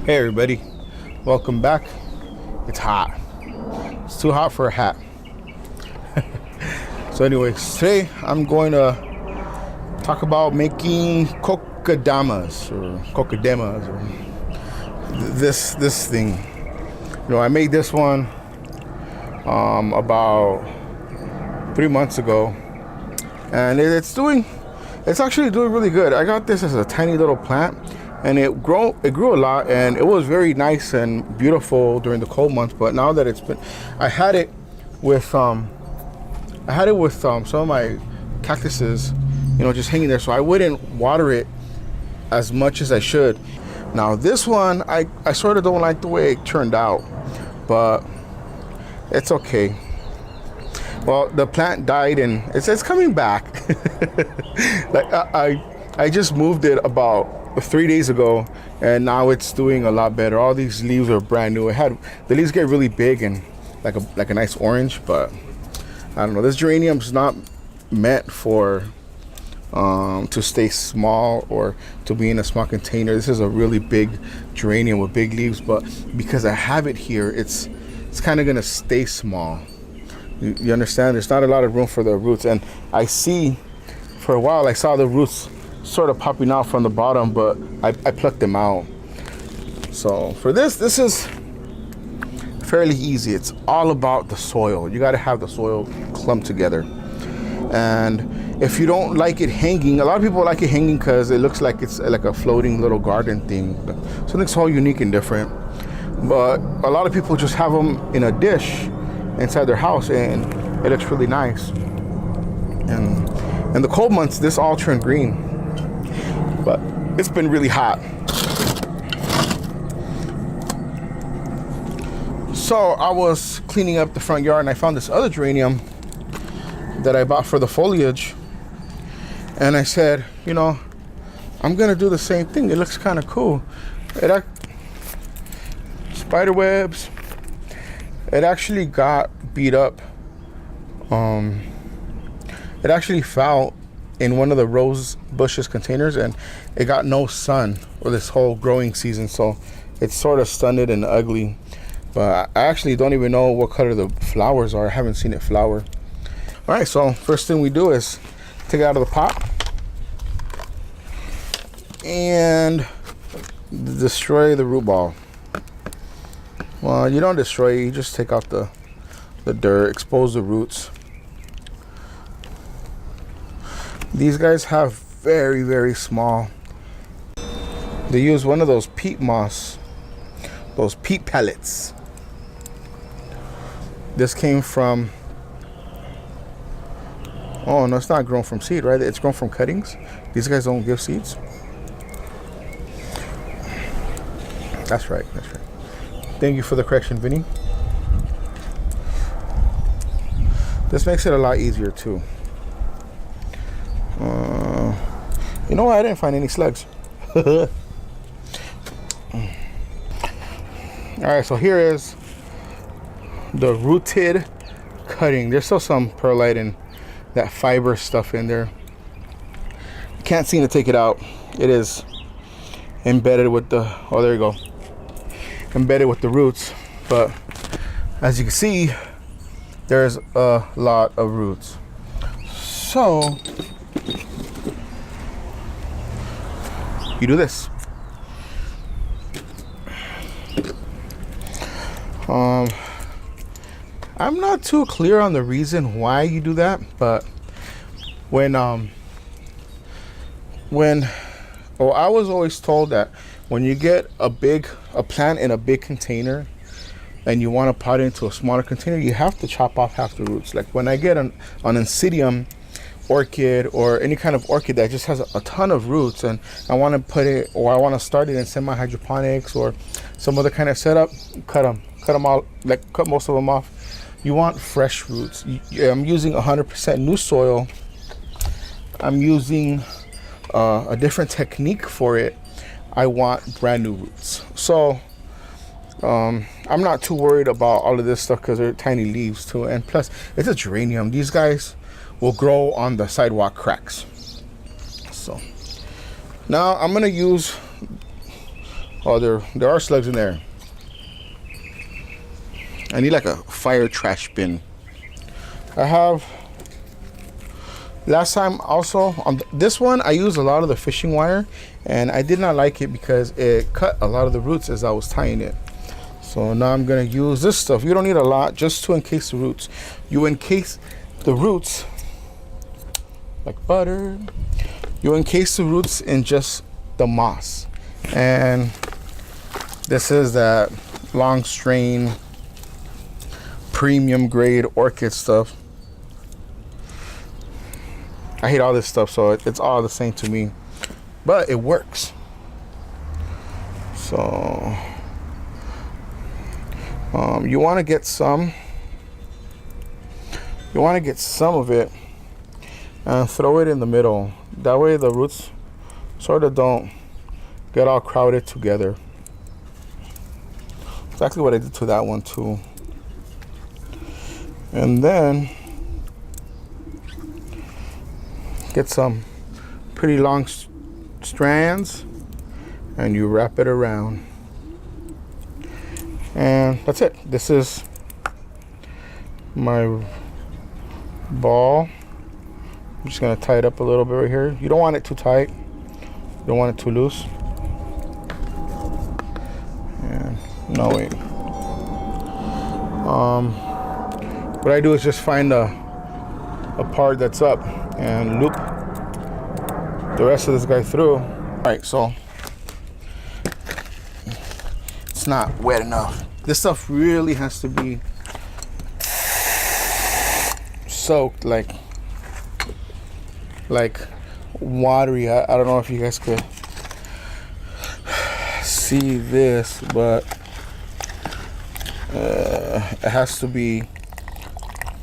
Hey everybody, welcome back. It's hot. It's too hot for a hat. So anyways, today I'm going to talk about making kokedamas or this thing. You know, I made this one about 3 months ago, and it's actually doing really good. I got this as a tiny little plant, and it grew a lot, and it was very nice and beautiful during the cold months. But now that I had it with some of my cactuses, you know, just hanging there, so I wouldn't water it as much as I should. Now this one, I sort of don't like the way it turned out, but it's okay. Well, the plant died, and it's coming back. Like I just moved it about 3 days ago, and now it's doing a lot better. All these leaves are brand new. The leaves get really big and like a nice orange, but I don't know. This geranium's not meant for to stay small or to be in a small container. This is a really big geranium with big leaves, but because I have it here, it's kind of gonna stay small. You understand? There's not a lot of room for the roots, and I see, for a while I saw the roots sort of popping out from the bottom, but I plucked them out. So for this is fairly easy. It's all about the soil. You got to have the soil clumped together. And if you don't like it hanging, a lot of people like it hanging because it looks like it's like a floating little garden thing. Something so unique and different. But a lot of people just have them in a dish inside their house, and it looks really nice. And in the cold months, this all turned green. But it's been really hot. So I was cleaning up the front yard, and I found this other geranium that I bought for the foliage. And I said, you know, I'm gonna do the same thing. It looks kind of cool. Spider webs. It actually got beat up. It actually fell in one of the rose bushes containers, and it got no sun for this whole growing season, so it's sort of stunted and ugly. But I actually don't even know what color the flowers are. I haven't seen it flower. All right, so first thing we do is take it out of the pot and destroy the root ball. Well, you don't destroy it, you just take out the dirt, expose the roots. These guys have very, very small. They use one of those peat moss, those peat pellets. This came from, oh no, it's not grown from seed, right? It's grown from cuttings. These guys don't give seeds. That's right, that's right. Thank you for the correction, Vinny. This makes it a lot easier too. You know what? I didn't find any slugs. All right, so here is the rooted cutting. There's still some perlite and that fiber stuff in there. Can't seem to take it out. It is embedded with the, oh, there you go. Embedded with the roots. But as you can see, there's a lot of roots. So you do this. I'm not too clear on the reason why you do that, but I was always told that when you get a plant in a big container and you want to pot it into a smaller container, you have to chop off half the roots. Like when I get an Oncidium orchid or any kind of orchid that just has a ton of roots, and I want to put it, or I want to start it in semi-hydroponics or some other kind of setup, cut them out, like cut most of them off. You want fresh roots. I'm using 100% new soil. I'm using a different technique for it. I want brand new roots. So I'm not too worried about all of this stuff because they're tiny leaves too, and plus it's a geranium. These guys will grow on the sidewalk cracks. So now I'm gonna use Oh, there are slugs in there. I need like a fire trash bin. I have, last time also on this one I used a lot of the fishing wire, and I did not like it because it cut a lot of the roots as I was tying it. So now I'm gonna use this stuff. You don't need a lot, just to encase the roots. You encase the roots like butter. You encase the roots in just the moss, and this is that long strain premium grade orchid stuff. I hate all this stuff, so it's all the same to me, but it works. So you want to get some of it and throw it in the middle. That way the roots sort of don't get all crowded together. Exactly what I did to that one too. And then get some pretty long strands and you wrap it around. And that's it. This is my ball. I'm just gonna tie it up a little bit right here. You don't want it too tight. You don't want it too loose. And no, wait. What I do is just find a part that's up and loop the rest of this guy through. All right, so it's not wet enough. This stuff really has to be soaked, like watery. I don't know if you guys could see this, but it has to be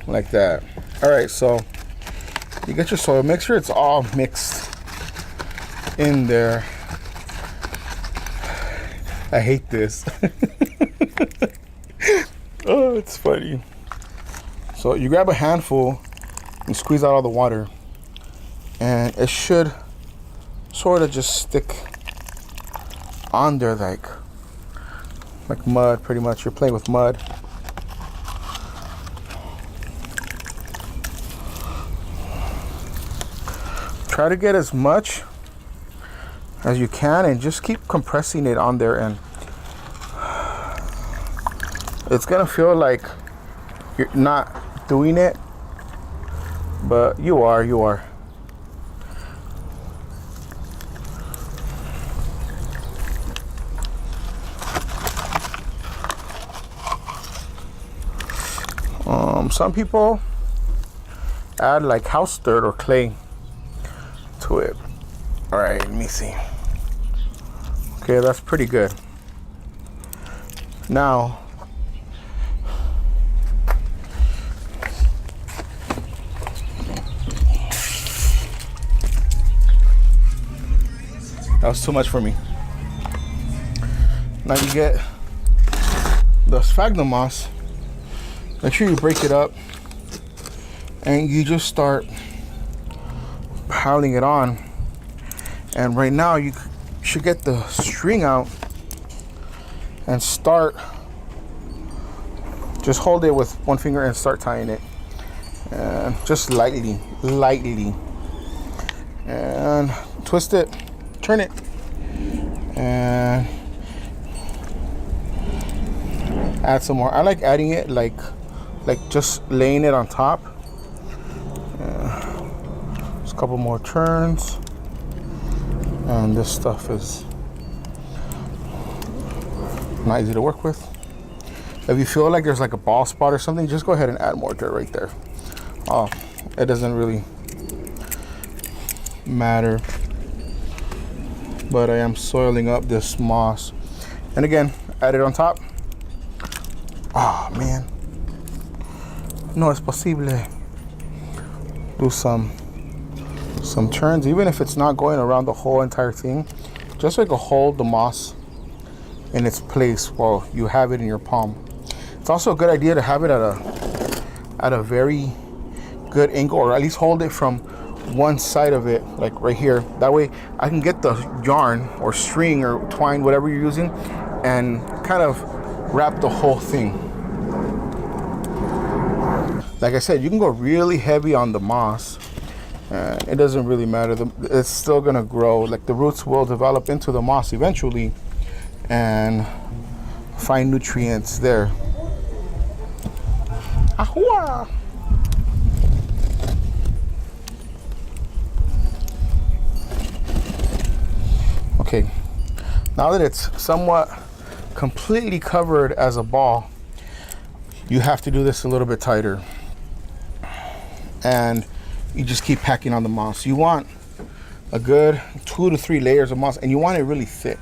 like that. All right, so you get your soil, make sure it's all mixed in there. I hate this. Oh, it's funny. So you grab a handful and squeeze out all the water, and it should sort of just stick on there like mud. Pretty much, you're playing with mud. Try to get as much as you can and just keep compressing it on there, and it's gonna feel like you're not doing it, but you are. Some people add like house dirt or clay to it. All right, let me see. Okay, that's pretty good. Now that was too much for me. Now you get the sphagnum moss. Make sure you break it up and you just start piling it on. And right now you should get the string out and start, just hold it with one finger and start tying it, and just lightly, and twist it, turn it, and add some more. I like adding it like just laying it on top. Just a couple more turns, and this stuff is not easy to work with. If you feel like there's like a bald spot or something, just go ahead and add more dirt right there. Oh, it doesn't really matter, but I am soiling up this moss, and again, add it on top. Oh man, no es posible. Do some turns, even if it's not going around the whole entire thing, just like to hold the moss in its place while you have it in your palm. It's also a good idea to have it at a very good angle, or at least hold it from one side of it, like right here. That way I can get the yarn or string or twine, whatever you're using, and kind of wrap the whole thing. Like I said, you can go really heavy on the moss, and it doesn't really matter. It's still gonna grow. Like the roots will develop into the moss eventually and find nutrients there. Ahua! Okay, now that it's somewhat completely covered as a ball, you have to do this a little bit tighter. And you just keep packing on the moss. You want a good 2 to 3 layers of moss, and you want it really thick.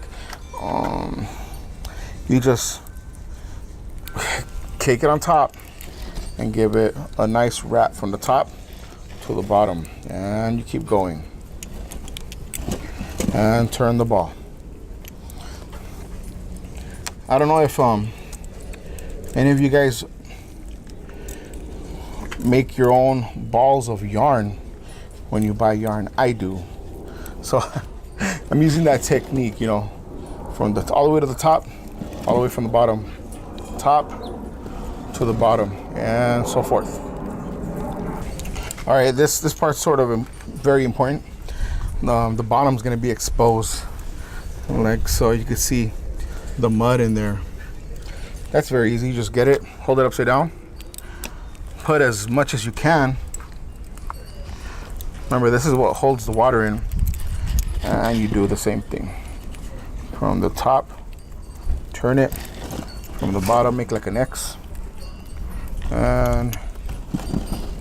You just cake it on top and give it a nice wrap from the top to the bottom, and you keep going and turn the ball. I don't know if any of you guys make your own balls of yarn when you buy yarn. I do. So I'm using that technique, you know, from all the way to the top, all the way from the bottom, top to the bottom, and so forth. All right, this part's sort of very important. The bottom's gonna be exposed, like so. You can see the mud in there. That's very easy. You just get it, hold it upside down, put as much as you can. Remember, this is what holds the water in, and you do the same thing from the top. Turn it from the bottom, make like an X, and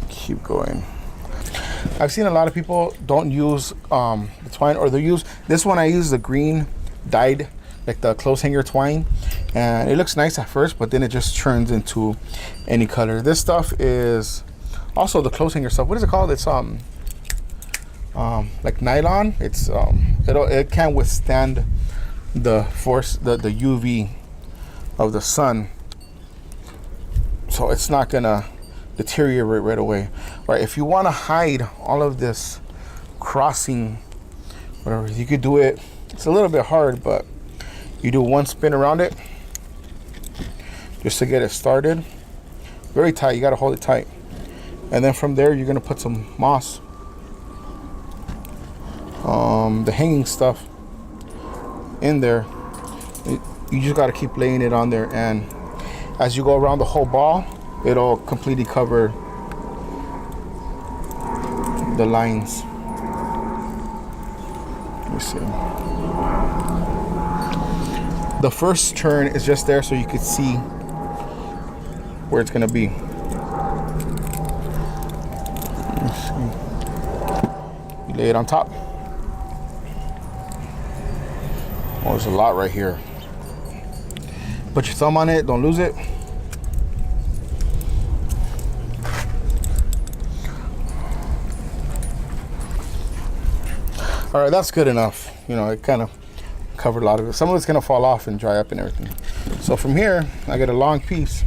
keep going. I've seen a lot of people don't use the twine, or they use this one. I use the green dyed, like the clothes hanger twine, and it looks nice at first, but then it just turns into any color. This stuff is also the clothes hanger stuff. What is it called? It's like nylon. It's it can withstand the force, the UV of the sun, so it's not gonna deteriorate right away. Right, if you want to hide all of this crossing, whatever, you could do it. It's a little bit hard, but you do one spin around it just to get it started. Very tight. You got to hold it tight, and then from there you're gonna put some moss, the hanging stuff in there. You just got to keep laying it on there, and as you go around the whole ball, it'll completely cover the lines. Let me see. The first turn is just there so you could see where it's gonna be. Let me see. You lay it on top. Oh, there's a lot right here. Put your thumb on it, don't lose it. All right, that's good enough. You know, it kind of covered a lot of it. Some of it's gonna fall off and dry up and everything. So from here, I get a long piece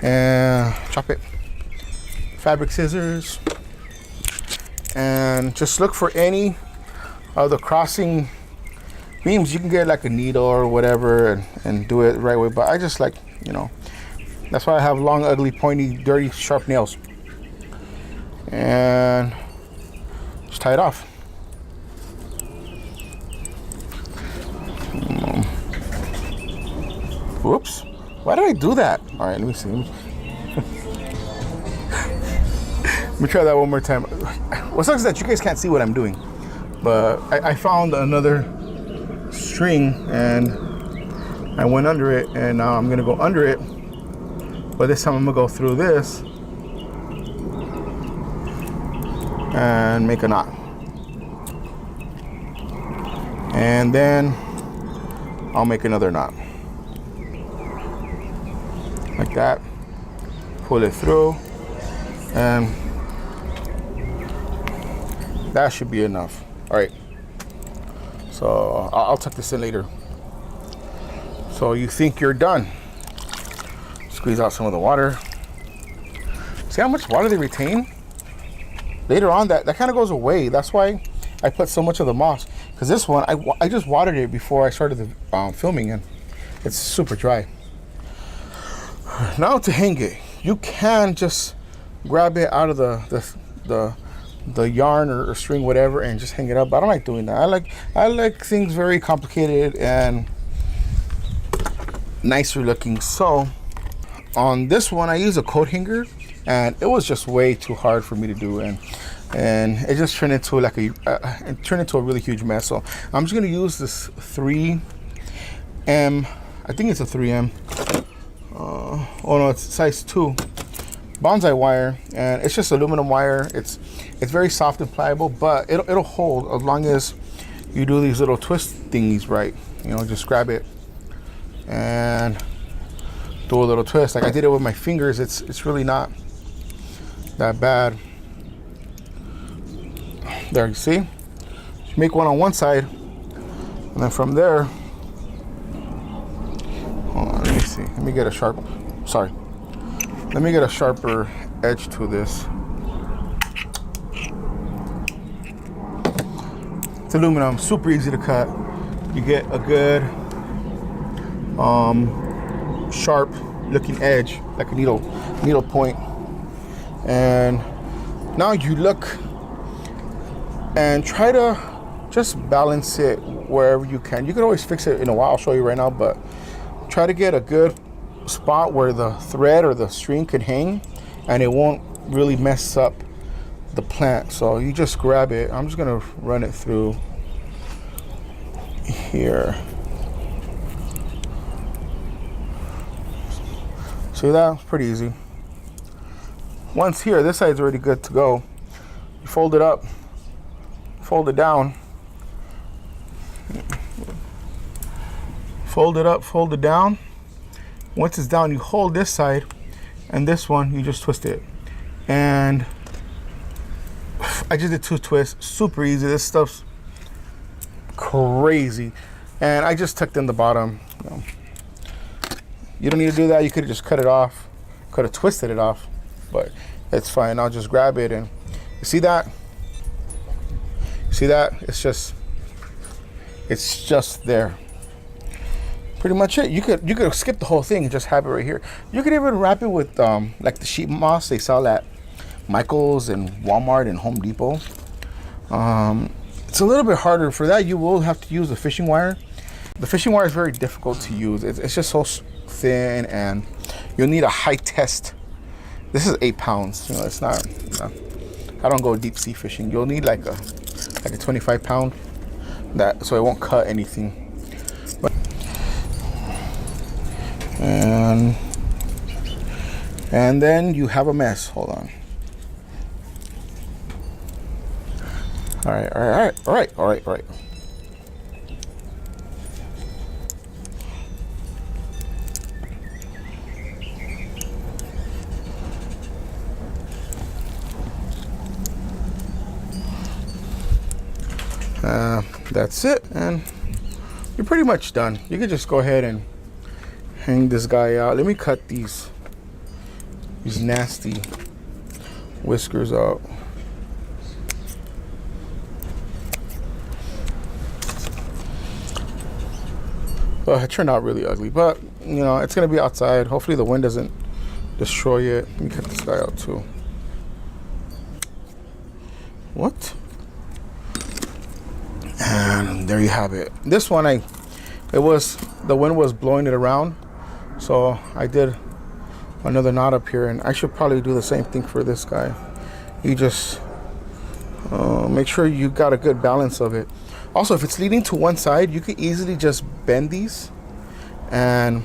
and chop it. Fabric scissors, and just look for any of the crossing beams. You can get like a needle or whatever and do it the right way, but I just like, you know, that's why I have long, ugly, pointy, dirty, sharp nails. And just tie it off. Whoops, why did I do that? All right, let me see. Let me try that one more time. What sucks is that you guys can't see what I'm doing, but I found another string and I went under it, and now I'm gonna go under it, but this time I'm gonna go through this and make a knot, and then I'll make another knot like that, pull it through, and that should be enough. All right, so I'll tuck this in later. So you think you're done. Squeeze out some of the water. See how much water they retain? later on that kind of goes away. That's why I put so much of the moss, because this one I just watered it before I started the filming, and it's super dry. Now to hang it, you can just grab it out of the yarn or string, whatever, and just hang it up. I don't like doing that. I like things very complicated and nicer looking. So on this one I use a coat hanger, and it was just way too hard for me to do, and it just turned into like a really huge mess. So I'm just gonna use this 3M, I think it's a 3M, oh no, it's size 2 bonsai wire, and it's just aluminum wire. It's very soft and pliable, but it'll hold as long as you do these little twist thingies right. You know, just grab it and do a little twist. Like I did it with my fingers. It's really not that bad. There, you see? You make one on one side, and then from there, hold on, let me see. Let me get a sharper edge to this. It's aluminum, super easy to cut. You get a good sharp looking edge, like a needle point. And now you look and try to just balance it wherever you can. You can always fix it in a while, I'll show you right now, but try to get a good spot where the thread or the string could hang and it won't really mess up the plant. So you just grab it. I'm just gonna run it through here. See that? Pretty easy. Once here, this side's already good to go. You fold it up, fold it down, fold it up, fold it down. Once it's down, you hold this side, and this one you just twist it. And I just did 2 twists, super easy. This stuff's crazy. And I just tucked in the bottom. You don't need to do that. You could have just cut it off, could have twisted it off, but it's fine. I'll just grab it, and you see that? See that? It's just there. Pretty much it. You could skip the whole thing and just have it right here. You could even wrap it with like the sheet moss they sell at Michael's and Walmart and Home Depot. It's a little bit harder for that. You will have to use the fishing wire. The fishing wire is very difficult to use. It's just so thin, and you'll need a high test. This is 8 pounds. You know, it's not. I don't go deep sea fishing. You'll need like a 25 pound, so it won't cut anything. But, and then you have a mess. Hold on. All right. That's it, and you're pretty much done. You can just go ahead and hang this guy out. Let me cut these nasty whiskers out. Well, it turned out really ugly, but you know, it's gonna be outside. Hopefully the wind doesn't destroy it. Let me cut this guy out too. What? And there you have it. This one, the wind was blowing it around, so I did another knot up here, and I should probably do the same thing for this guy. You just make sure you got a good balance of it. Also, if it's leaning to one side, you can easily just bend these and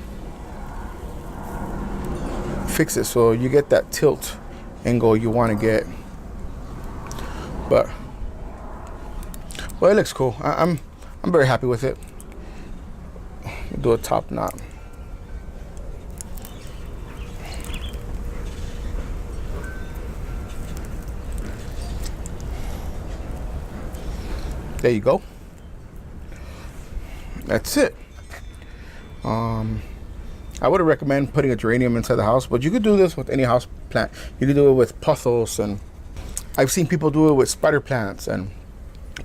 fix it so you get that tilt angle you want to get. But well, it looks cool. I'm very happy with it. Do a top knot. There you go. That's it. I would recommend putting a geranium inside the house, but you could do this with any house plant. You could do it with pothos and I've seen people do it with spider plants and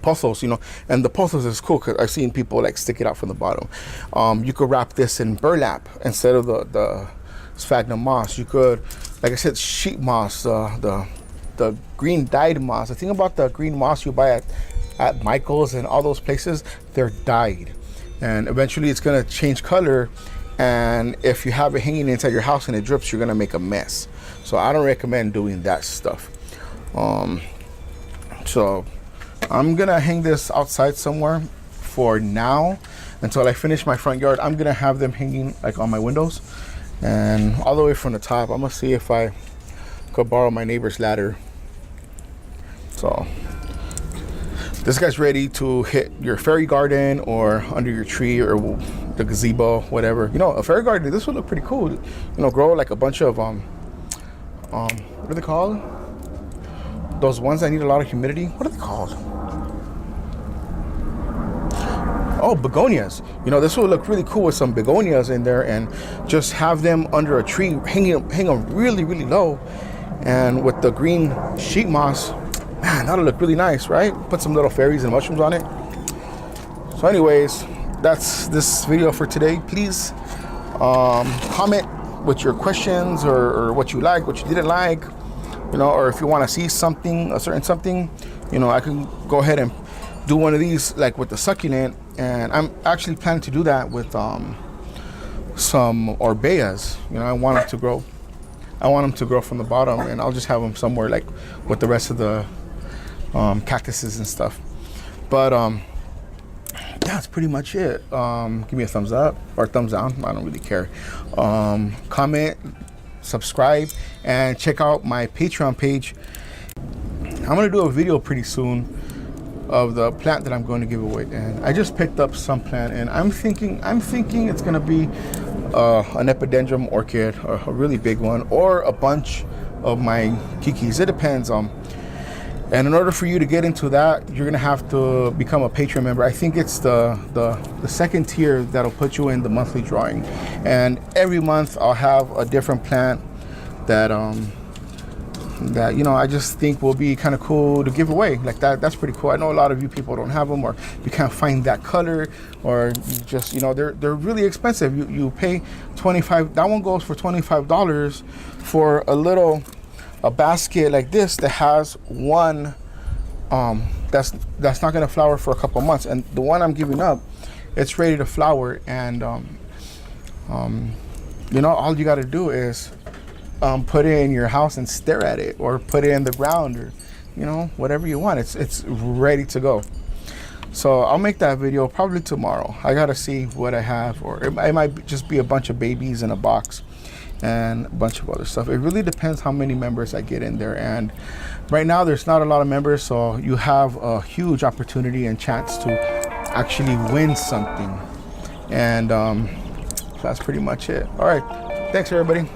puzzles, you know, and the puzzles is cool because I've seen people like stick it out from the bottom. You could wrap this in burlap instead of the sphagnum moss. You could, like I said, sheet moss, the green dyed moss. The thing about the green moss you buy at Michael's and all those places, they're dyed, and eventually it's gonna change color. And if you have it hanging inside your house and it drips, you're gonna make a mess. So I don't recommend doing that stuff. So I'm gonna hang this outside somewhere for now until I finish my front yard. I'm gonna have them hanging like on my windows and all the way from the top. I'm gonna see if I could borrow my neighbor's ladder. So this guy's ready to hit your fairy garden or under your tree or the gazebo, whatever. You know, a fairy garden, this would look pretty cool. You know, grow like a bunch of what are they called? Those ones that need a lot of humidity. What are they called? Oh, begonias. You know, this would look really cool with some begonias in there, and just have them under a tree, hang them really, really low. And with the green sheet moss, man, that'll look really nice, right? Put some little fairies and mushrooms on it. So anyways, that's this video for today. Please comment with your questions or what you like, what you didn't like, you know, or if you want to see something, a certain something, you know, I can go ahead and do one of these like with the succulent. And I'm actually planning to do that with some orbeas. You know, I want them to grow from the bottom, and I'll just have them somewhere like with the rest of the cactuses and stuff. But yeah, that's pretty much it. Give me a thumbs up or thumbs down, I don't really care. Comment, subscribe, and check out my Patreon page. I'm gonna do a video pretty soon of the plant that I'm going to give away, and I just picked up some plant, and I'm thinking it's gonna be an epidendrum orchid, a really big one, or a bunch of my kikis. It depends on. And in order for you to get into that, you're gonna have to become a Patreon member. I think it's the second tier that'll put you in the monthly drawing. And every month I'll have a different plant that you know, I just think will be kind of cool to give away. Like that's pretty cool. I know a lot of you people don't have them, or you can't find that color, or you just, you know, they're really expensive. You pay $25. That one goes for $25 for a basket like this that has one that's not gonna flower for a couple months. And the one I'm giving up, it's ready to flower. And you know, all you got to do is put it in your house and stare at it, or put it in the ground, or you know, whatever you want. It's ready to go. So I'll make that video probably tomorrow. I gotta see what I have, or it might just be a bunch of babies in a box and a bunch of other stuff. It really depends how many members I get in there. And right now there's not a lot of members, so you have a huge opportunity and chance to actually win something. And so that's pretty much it. All right, thanks everybody.